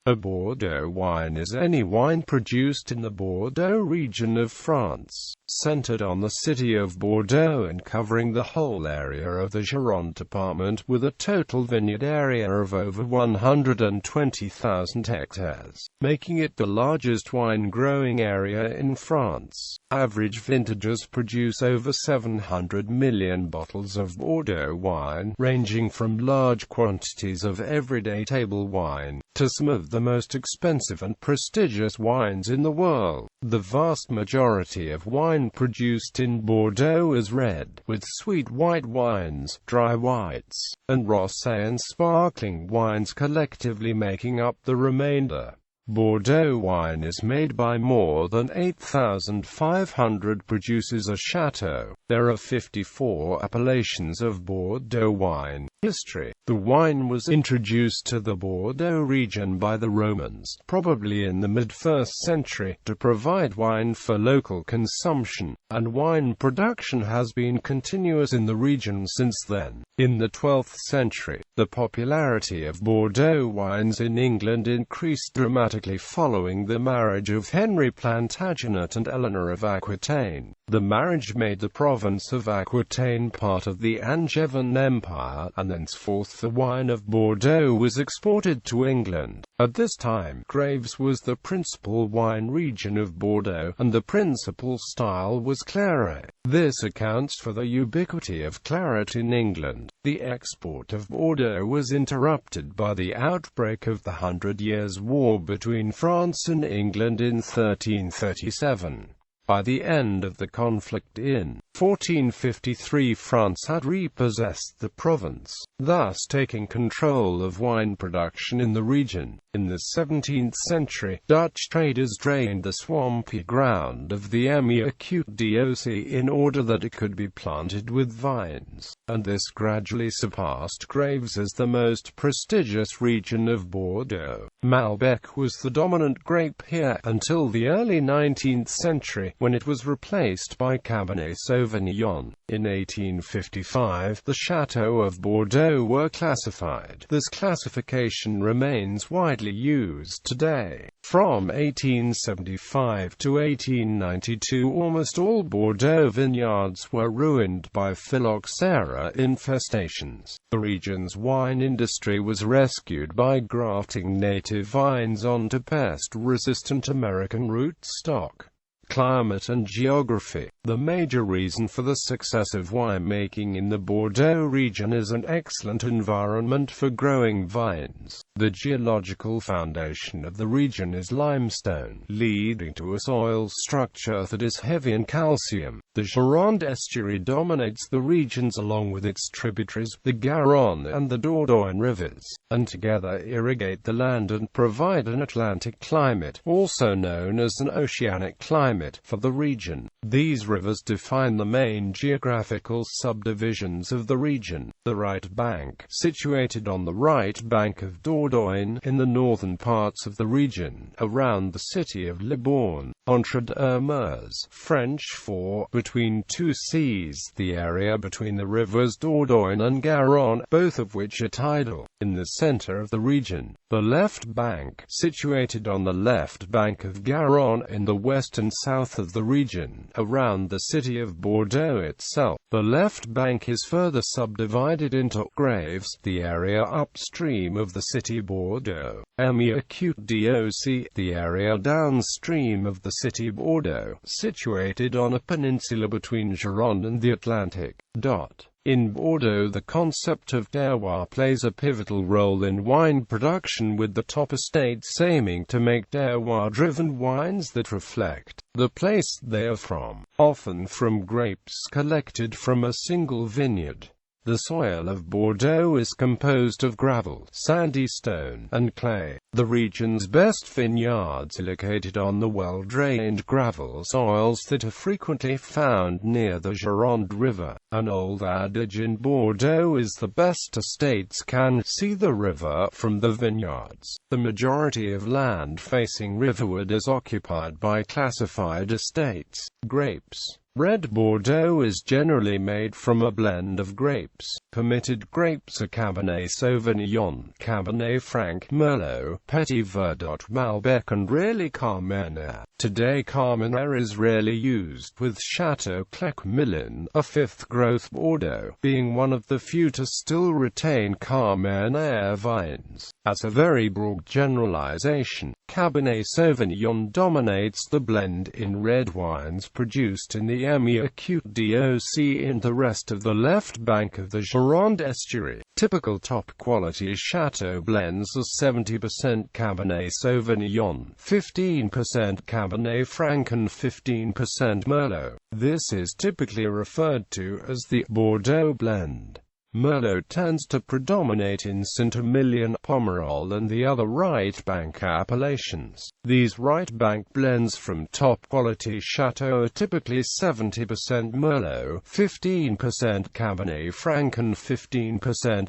A Bordeaux wine is any wine produced in the Bordeaux region of France, centered on the city of Bordeaux and covering the whole area of the Gironde department, with a total vineyard area of over 120,000 hectares, making it the largest wine-growing area in France. Average vintages produce over 700 million bottles of Bordeaux wine, ranging from large quantities of everyday table wine to some of the most expensive and prestigious wines in the world. The vast majority of wine produced in Bordeaux is red, with sweet white wines, dry whites, and rosé and sparkling wines collectively making up the remainder. Bordeaux wine is made by more than 8,500 producers or châteaux. There are 54 appellations of Bordeaux wine. History. The wine was introduced to the Bordeaux region by the Romans, probably in the mid-1st century, to provide wine for local consumption, and wine production has been continuous in the region since then. In the 12th century, the popularity of Bordeaux wines in England increased dramatically following the marriage of Henry Plantagenet and Eleanor of Aquitaine. The marriage made the province of Aquitaine part of the Angevin Empire, and thenceforth the wine of Bordeaux was exported to England. At this time, Graves was the principal wine region of Bordeaux, and the principal style was Clairet. This accounts for the ubiquity of Claret in England. The export of Bordeaux was interrupted by the outbreak of the 100 Years' War between France and England in 1337. By the end of the conflict in 1453, France had repossessed the province, thus taking control of wine production in the region. In the 17th century, Dutch traders drained the swampy ground of the Domenico-de-ga in order that it could be planted with vines, and this gradually surpassed Graves as the most prestigious region of Bordeaux. Malbec was the dominant grape here until the early 19th century, when it was replaced by Cabernet Sauvignon. In 1855, the Châteaux of Bordeaux were classified. This classification remains widely used today. From 1875 to 1892, almost all Bordeaux vineyards were ruined by phylloxera infestations. The region's wine industry was rescued by grafting native vines onto pest-resistant American rootstock. Climate and geography. The major reason for the success of winemaking in the Bordeaux region is an excellent environment for growing vines. The geological foundation of the region is limestone, leading to a soil structure that is heavy in calcium. The Gironde estuary dominates the regions along with its tributaries, the Gironde and the Dordogne rivers, and together irrigate the land and provide an Atlantic climate, also known as an oceanic climate, for the region. These rivers define the main geographical subdivisions of the region. The right bank, situated on the right bank of Dordogne, in the northern parts of the region, around the city of Libourne, entre deux mers, French for between two seas, the area between the rivers Dordogne and Garonne, both of which are tidal. In the center of the region, the left bank, situated on the left bank of Garonne, in the west and south of the region, around the city of Bordeaux itself. The left bank is further subdivided into Graves, the area upstream of the city Bordeaux, Domenico-de-ga, the area downstream of the city Bordeaux, situated on a peninsula between Gironde and the Atlantic. In Bordeaux, the concept of terroir plays a pivotal role in wine production, with the top estates aiming to make terroir-driven wines that reflect the place they are from, often from grapes collected from a single vineyard. The soil of Bordeaux is composed of gravel, sandy stone, and clay. The region's best vineyards are located on the well-drained gravel soils that are frequently found near the Gironde River. An old adage in Bordeaux is the best estates can see the river from the vineyards. The majority of land facing riverward is occupied by classified estates. Grapes. Red Bordeaux is generally made from a blend of grapes. Permitted grapes are Cabernet Sauvignon, Cabernet Franc, Merlot, Petit Verdot, Malbec and rarely Carmenère. Today Carmenère is rarely used, with Châteaux Clerc-Milon, a fifth-growth Bordeaux, being one of the few to still retain Carmenère vines. As a very broad generalization, Cabernet Sauvignon dominates the blend in red wines produced in the Domenico-de-ga in the rest of the left bank of the Gironde estuary. Typical top-quality Châteaux blends are 70% Cabernet Sauvignon, 15% Cabernet Franc and 15% Merlot. This is typically referred to as the Bordeaux blend. Merlot tends to predominate in Saint-Emilion, Pomerol and the other right bank appellations. These right bank blends from top-quality Châteaux are typically 70% Merlot, 15% Cabernet Franc and 15%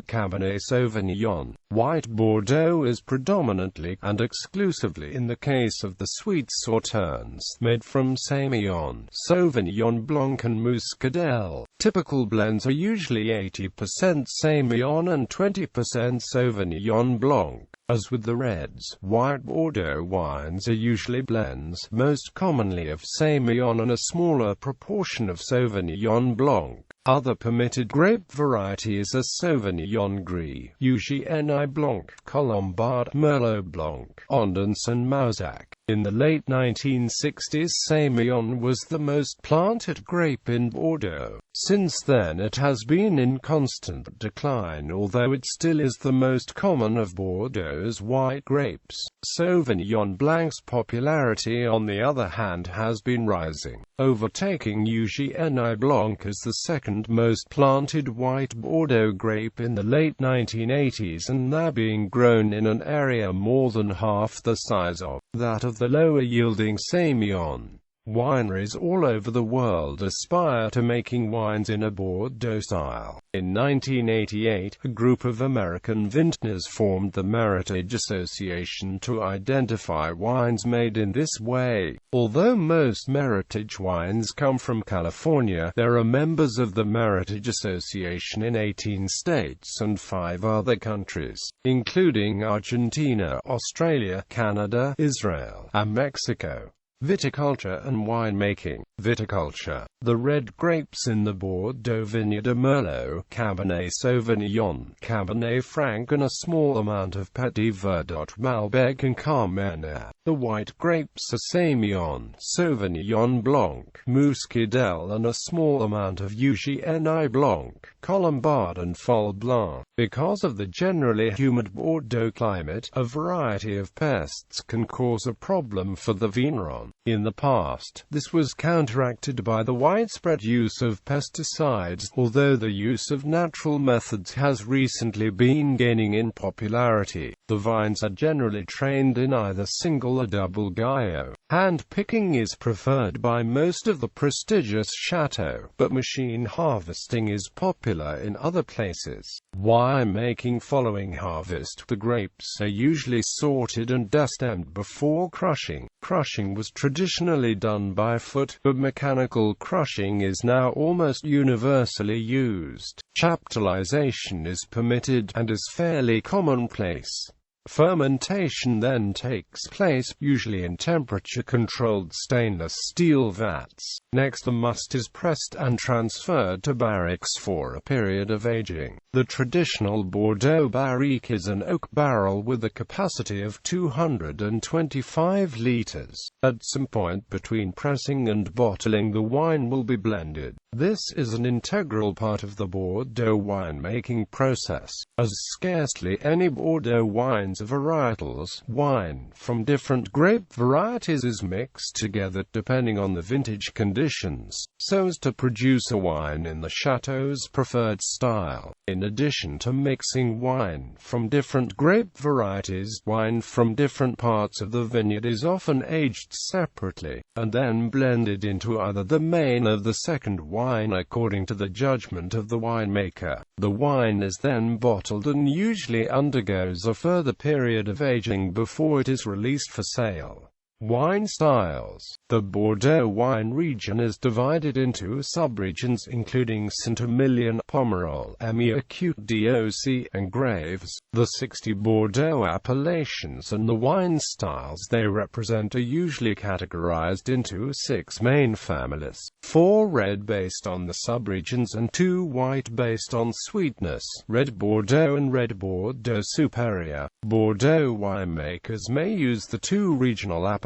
Cabernet Sauvignon. White Bordeaux is predominantly, and exclusively in the case of the sweet sauternes, made from Semillon, Sauvignon Blanc and Muscadel. Typical blends are usually 80% Semillon and 20% Sauvignon Blanc. As with the reds, white Bordeaux wines are usually blends, most commonly of Semillon and a smaller proportion of Sauvignon Blanc. Other permitted grape varieties are Sauvignon Gris, Eugène Blanc, Colombard, Merlot Blanc, Ondance and Malbec. In the late 1960s, Semillon was the most planted grape in Bordeaux. Since then it has been in constant decline, although it still is the most common of Bordeaux's white grapes. Sauvignon Blanc's popularity, on the other hand, has been rising, overtaking Eugène Blanc as the second most planted white Bordeaux grape in the late 1980s, and now being grown in an area more than half the size of that of the lower-yielding Semillon. Wineries all over the world aspire to making wines in a Bordeaux style. In 1988, a group of American vintners formed the Meritage Association to identify wines made in this way. Although most Meritage wines come from California, there are members of the Meritage Association in 18 states and 5 other countries, including Argentina, Australia, Canada, Israel, and Mexico. Viticulture and winemaking. Viticulture. The red grapes in the Bordeaux vineyard are Merlot, Cabernet Sauvignon, Cabernet Franc and a small amount of Petit Verdot, Malbec and Carmenère. The white grapes are Semillon, Sauvignon Blanc, Muscadel and a small amount of Eugène Blanc, Colombard and Fol Blanc. Because of the generally humid Bordeaux climate, a variety of pests can cause a problem for the vigneron. In the past, this was counteracted by the widespread use of pesticides, although the use of natural methods has recently been gaining in popularity. The vines are generally trained in either single or double gaillot. Hand-picking is preferred by most of the prestigious châteaux, but machine harvesting is popular in other places. Winemaking. Following harvest, the grapes are usually sorted and destemmed before crushing. Crushing was traditionally done by foot, but mechanical crushing is now almost universally used. Chaptalization is permitted, and is fairly commonplace. Fermentation then takes place, usually in temperature-controlled stainless steel vats. Next, the must is pressed and transferred to barriques for a period of aging. The traditional Bordeaux barrique is an oak barrel with a capacity of 225 litres. At some point between pressing and bottling, the wine will be blended. This is an integral part of the Bordeaux winemaking process, as scarcely any Bordeaux wines or varietals, wine from different grape varieties, is mixed together depending on the vintage conditions, so as to produce a wine in the chateau's preferred style. In addition to mixing wine from different grape varieties, wine from different parts of the vineyard is often aged separately, and then blended into either the main or the second wine according to the judgment of the winemaker. The wine is then bottled and usually undergoes a further period of aging before it is released for sale. Wine styles. The Bordeaux wine region is divided into subregions including Saint-Emilion, Pomerol, Médoc, and Graves. The 60 Bordeaux appellations and the wine styles they represent are usually categorized into 6 main families: 4 red based on the subregions and 2 white based on sweetness, Red Bordeaux and Red Bordeaux superieur. Bordeaux winemakers may use the 2 regional appellations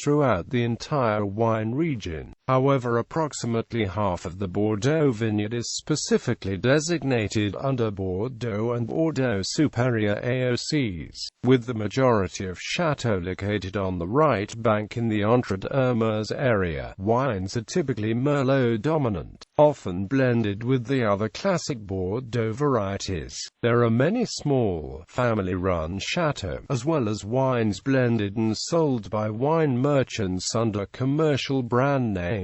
throughout the entire wine region. However, approximately half of the Bordeaux vineyard is specifically designated under Bordeaux and Bordeaux superieur AOCs, with the majority of châteaux located on the right bank in the Entre-deux-Mers area. Wines are typically Merlot dominant, often blended with the other classic Bordeaux varieties. There are many small, family-run châteaux, as well as wines blended and sold by wine merchants under commercial brand names.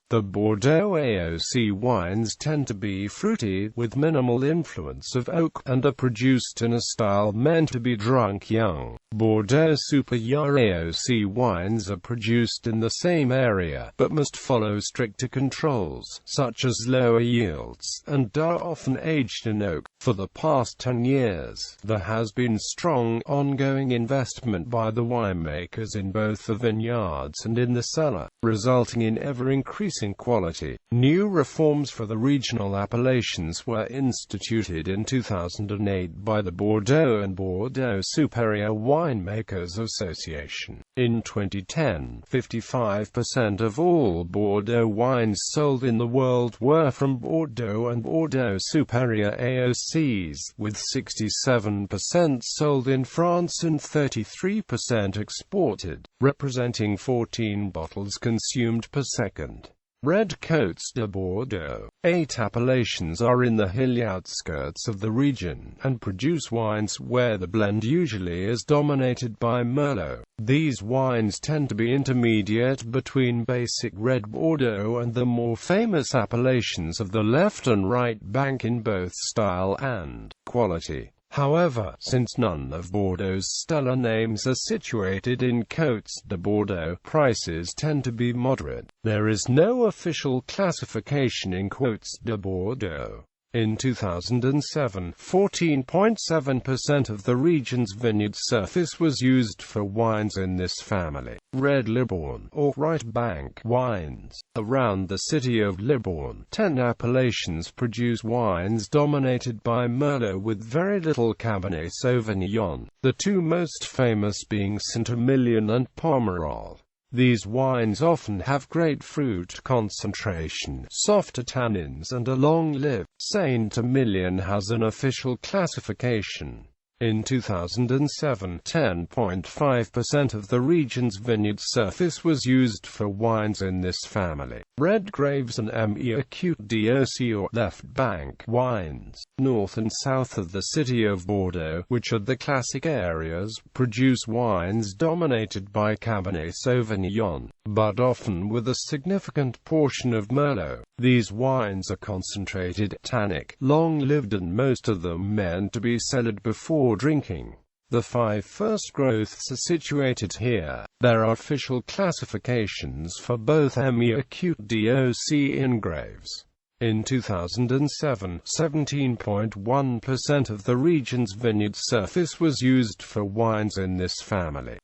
The Bordeaux AOC wines tend to be fruity, with minimal influence of oak, and are produced in a style meant to be drunk young. Bordeaux superieur AOC wines are produced in the same area, but must follow stricter controls, such as lower yields, and are often aged in oak. For the past 10 years, there has been strong, ongoing investment by the winemakers in both the vineyards and in the cellar, resulting in ever-increasing quality. New reforms for the regional appellations were instituted in 2008 by the Bordeaux and Bordeaux Superior Winemakers Association. In 2010, 55% of all Bordeaux wines sold in the world were from Bordeaux and Bordeaux Superior AOCs, with 67% sold in France and 33% exported, representing 14 bottles consumed per second. Red Côtes-de Bordeaux. 8 appellations are in the hilly outskirts of the region, and produce wines where the blend usually is dominated by Merlot. These wines tend to be intermediate between basic Red Bordeaux and the more famous appellations of the left and right bank in both style and quality. However, since none of Bordeaux's stellar names are situated in Côtes de Bordeaux, prices tend to be moderate. There is no official classification in Côtes de Bordeaux. In 2007, 14.7% of the region's vineyard surface was used for wines in this family. Red Libourne, or right bank wines. Around the city of Libourne, 10 appellations produce wines dominated by Merlot with very little Cabernet Sauvignon, the 2 most famous being Saint-Emilion and Pomerol. These wines often have great fruit concentration, softer tannins and a long live. Saint-Emilion has an official classification. In 2007, 10.5% of the region's vineyard surface was used for wines in this family. Red Graves and Médoc or left bank wines, north and south of the city of Bordeaux, which are the classic areas, produce wines dominated by Cabernet Sauvignon, but often with a significant portion of Merlot. These wines are concentrated, tannic, long-lived and most of them meant to be cellared before drinking. The 5 first growths are situated here. There are official classifications for both Médoc and Graves. In 2007, 17.1% of the region's vineyard surface was used for wines in this family.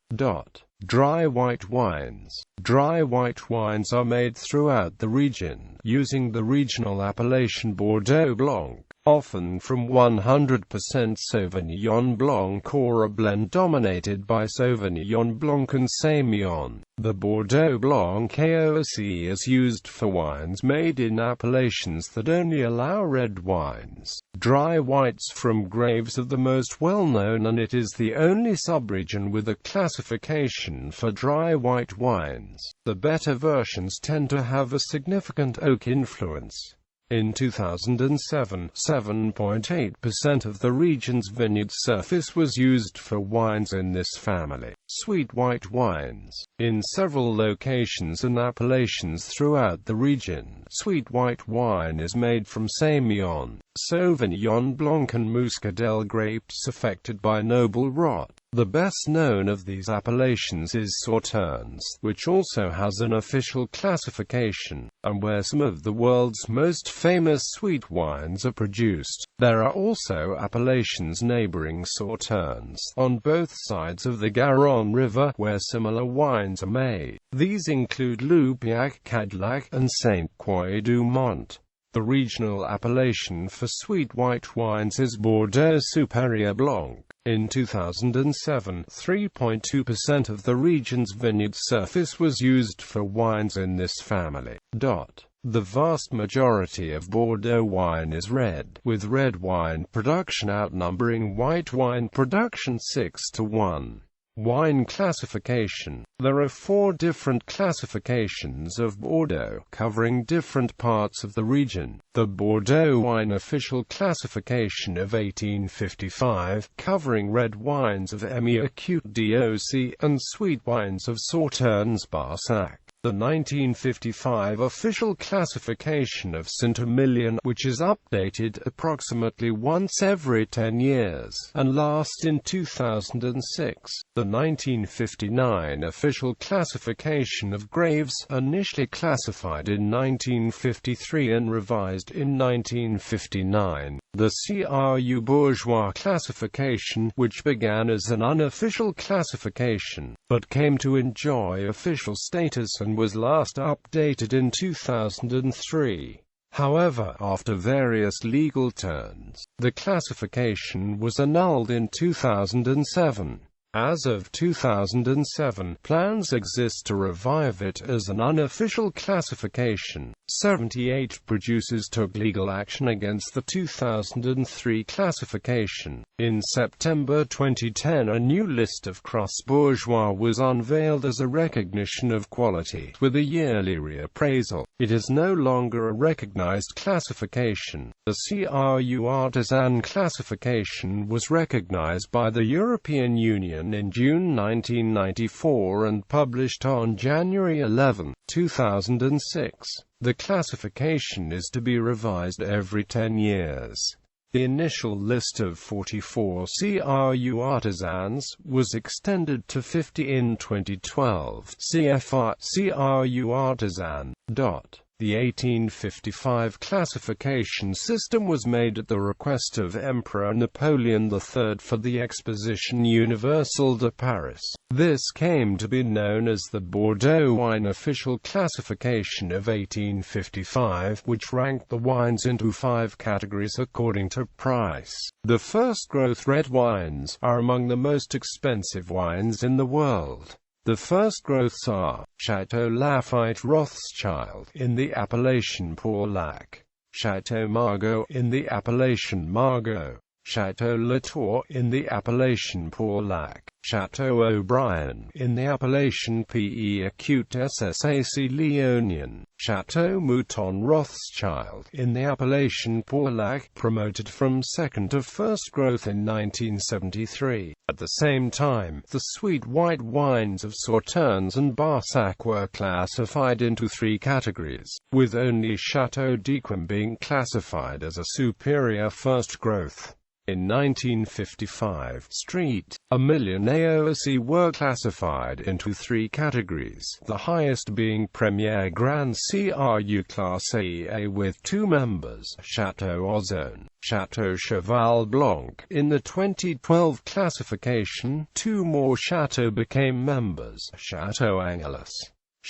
Dry white wines. Dry white wines are made throughout the region, using the regional appellation Bordeaux Blanc, often from 100% Sauvignon Blanc or a blend dominated by Sauvignon Blanc and Sémillon. The Bordeaux Blanc AOC is used for wines made in appellations that only allow red wines. Dry whites from Graves are the most well-known, and it is the only subregion with a classification for dry white wines. The better versions tend to have a significant oak influence. In 2007, 7.8% of the region's vineyard surface was used for wines in this family. Sweet white wines. In several locations and appellations throughout the region, sweet white wine is made from Sémillon, Sauvignon Blanc and Muscadel grapes affected by noble rot. The best known of these appellations is Sauternes, which also has an official classification, and where some of the world's most famous sweet wines are produced. There are also appellations neighboring Sauternes, on both sides of the Gironde River, where similar wines are made. These include Loupiac, Cadillac, and Sainte-Croix-du-Mont. The regional appellation for sweet white wines is Bordeaux Superieur Blanc. In 2007, 3.2% of the region's vineyard surface was used for wines in this family. The vast majority of Bordeaux wine is red, with red wine production outnumbering white wine production 6-1. Wine classification. There are 4 different classifications of Bordeaux, covering different parts of the region. The Bordeaux wine official classification of 1855, covering red wines of AOC and sweet wines of Sauternes Barsac. The 1955 official classification of Saint-Emilion, which is updated approximately once every 10 years, and last in 2006. The 1959 official classification of Graves, initially classified in 1953 and revised in 1959. The CRU Bourgeois classification, which began as an unofficial classification, but came to enjoy official status and was last updated in 2003. However, after various legal turns, the classification was annulled in 2007. As of 2007, plans exist to revive it as an unofficial classification. 78 producers took legal action against the 2003 classification. In September 2010, a new list of Crus Bourgeois was unveiled as a recognition of quality, with a yearly reappraisal. It is no longer a recognized classification. The CRU Artisan classification was recognized by the European Union in June 1994 and published on January 11, 2006. The classification is to be revised every 10 years. The initial list of 44 CRU artisans was extended to 50 in 2012. CFR CRU artisan. The 1855 classification system was made at the request of Emperor Napoleon III for the Exposition Universelle de Paris. This came to be known as the Bordeaux wine official classification of 1855, which ranked the wines into 5 categories according to price. The first-growth red wines are among the most expensive wines in the world. The first growths are Château Lafite Rothschild in the appellation Pour-Lac, Château Margaux in the appellation Margaux, Château Latour in the appellation Pour-Lac, Château O'Brien in the appellation Pe Acute Ssac Léonien, Château Mouton Rothschild in the appellation Pour-Lac, promoted from second to first growth in 1973. At the same time, the sweet white wines of Sauternes and Barsac were classified into 3 categories, with only Château d'Yquem being classified as a superior first growth. In 1955, Street, a million AOC were classified into 3 categories, the highest being Premier Grand Cru Class A with 2 members, Château Ozone, Château Cheval Blanc. In the 2012 classification, 2 more Châteaux became members, Château Angelus,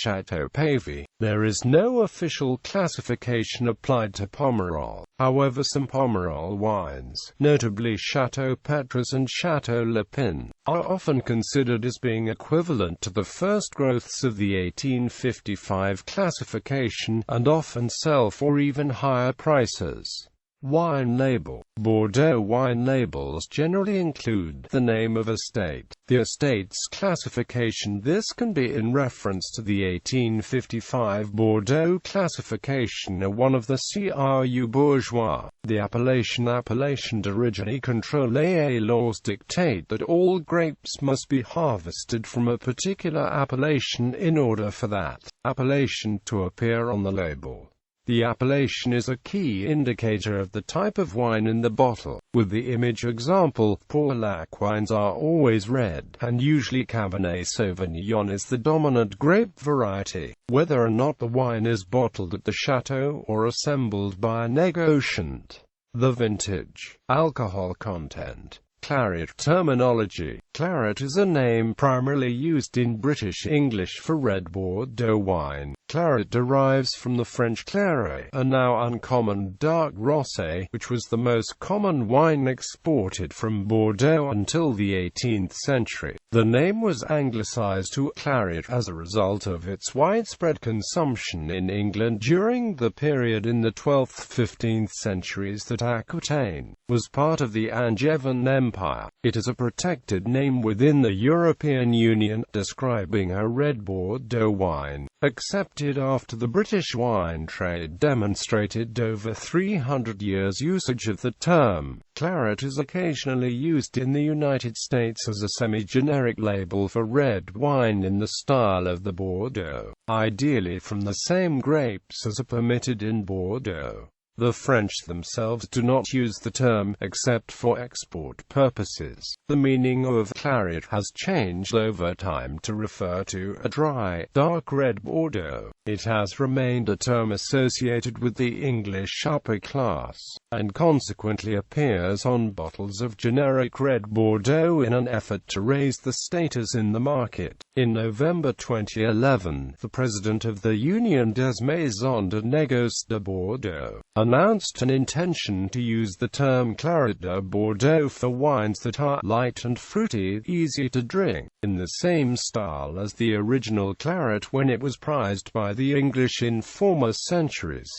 Château Pavie. There is no official classification applied to Pomerol. However, some Pomerol wines, notably Château Petrus and Château Lepine, are often considered as being equivalent to the first growths of the 1855 classification, and often sell for even higher prices. Wine label. Bordeaux wine labels generally include the name of estate, the estate's classification. This can be in reference to the 1855 Bordeaux classification or one of the CRU Bourgeois. The appellation d'origine contrôlée laws dictate that all grapes must be harvested from a particular appellation in order for that appellation to appear on the label. The appellation is a key indicator of the type of wine in the bottle. With the image example, Porlac wines are always red, and usually Cabernet Sauvignon is the dominant grape variety. Whether or not the wine is bottled at the chateau or assembled by a negociant. The vintage, alcohol content, Claret terminology. Claret is a name primarily used in British English for red Bordeaux wine. Claret derives from the French Clairet, a now uncommon dark rosé, which was the most common wine exported from Bordeaux until the 18th century. The name was anglicized to Claret as a result of its widespread consumption in England during the period in the 12th–15th centuries that Aquitaine was part of the Angevin Empire. It is a protected name within the European Union, describing a red Bordeaux wine, accepted after the British wine trade demonstrated over 300 years usage of the term. Claret is occasionally used in the United States as a semi-generic label for red wine in the style of the Bordeaux, ideally from the same grapes as are permitted in Bordeaux. The French themselves do not use the term, except for export purposes. The meaning of claret has changed over time to refer to a dry, dark red Bordeaux. It has remained a term associated with the English upper class, and consequently appears on bottles of generic red Bordeaux in an effort to raise the status in the market. In November 2011, the president of the Union des Maisons de Négoce de Bordeaux announced an intention to use the term Claret de Bordeaux for wines that are light and fruity, easy to drink, in the same style as the original claret when it was prized by the English in former centuries.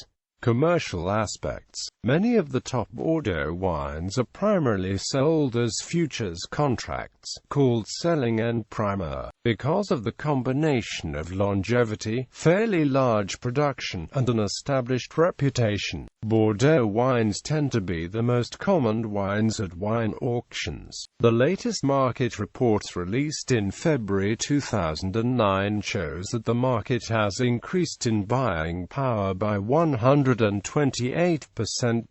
Commercial aspects. Many of the top Bordeaux wines are primarily sold as futures contracts, called selling and primeur, because of the combination of longevity, fairly large production, and an established reputation. Bordeaux wines tend to be the most common wines at wine auctions. The latest market reports released in February 2009 shows that the market has increased in buying power by 128%,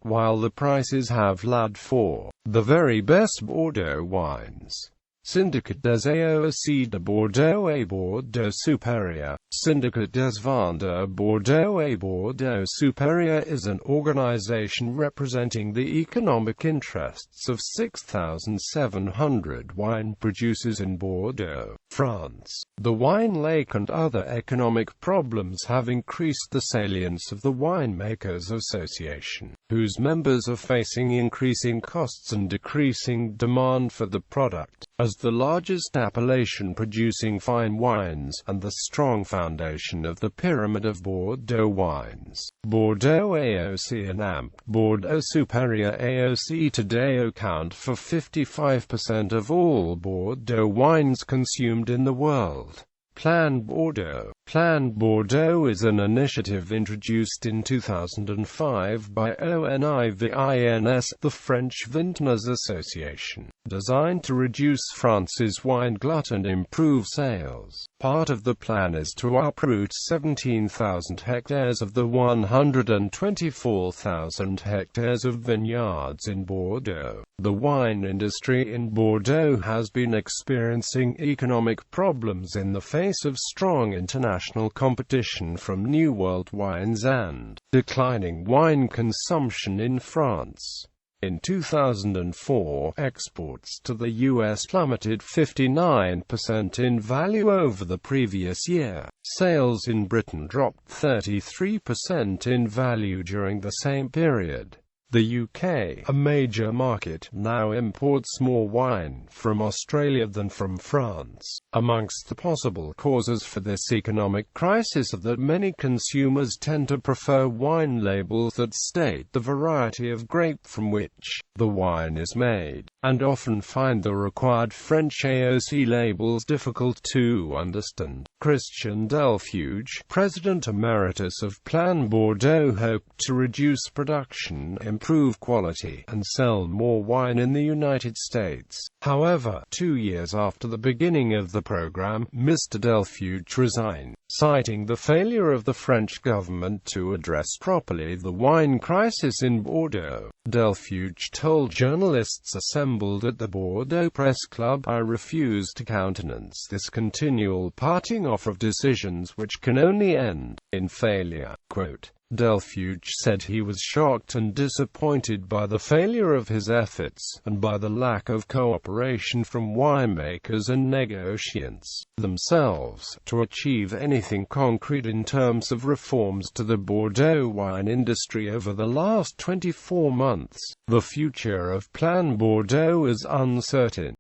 while the prices have lagged for the very best Bordeaux wines. Syndicate des AOCs de Bordeaux et Bordeaux superieur. Syndicate des Vins de Bordeaux et Bordeaux superieur is an organization representing the economic interests of 6,700 wine producers in Bordeaux, France. The wine lake and other economic problems have increased the salience of the Winemakers Association, whose members are facing increasing costs and decreasing demand for the product. As the largest appellation producing fine wines, and the strong foundation of the pyramid of Bordeaux wines, Bordeaux AOC and AMP, Bordeaux Superior AOC today account for 55% of all Bordeaux wines consumed in the world. Plan Bordeaux. Plan Bordeaux is an initiative introduced in 2005 by ONIVINS, the French Vintners Association, designed to reduce France's wine glut and improve sales. Part of the plan is to uproot 17,000 hectares of the 124,000 hectares of vineyards in Bordeaux. The wine industry in Bordeaux has been experiencing economic problems in the face of strong international competition from New World wines and declining wine consumption in France. In 2004, exports to the U.S. plummeted 59% in value over the previous year. Sales in Britain dropped 33% in value during the same period. The UK, a major market, now imports more wine from Australia than from France. Amongst the possible causes for this economic crisis are that many consumers tend to prefer wine labels that state the variety of grape from which the wine is made, and often find the required French AOC labels difficult to understand. Christian Delfuge, President Emeritus of Plan Bordeaux, hoped to reduce production, improve quality, and sell more wine in the United States. However, 2 years after the beginning of the program, Mr. Delfuge resigned, citing the failure of the French government to address properly the wine crisis in Bordeaux. Delfuge told journalists assembled at the Bordeaux Press Club, "I refuse to countenance this continual parting off of decisions which can only end in failure." Quote, Delfuge said he was shocked and disappointed by the failure of his efforts, and by the lack of cooperation from winemakers and negotiants themselves, to achieve anything concrete in terms of reforms to the Bordeaux wine industry over the last 24 months. The future of Plan Bordeaux is uncertain.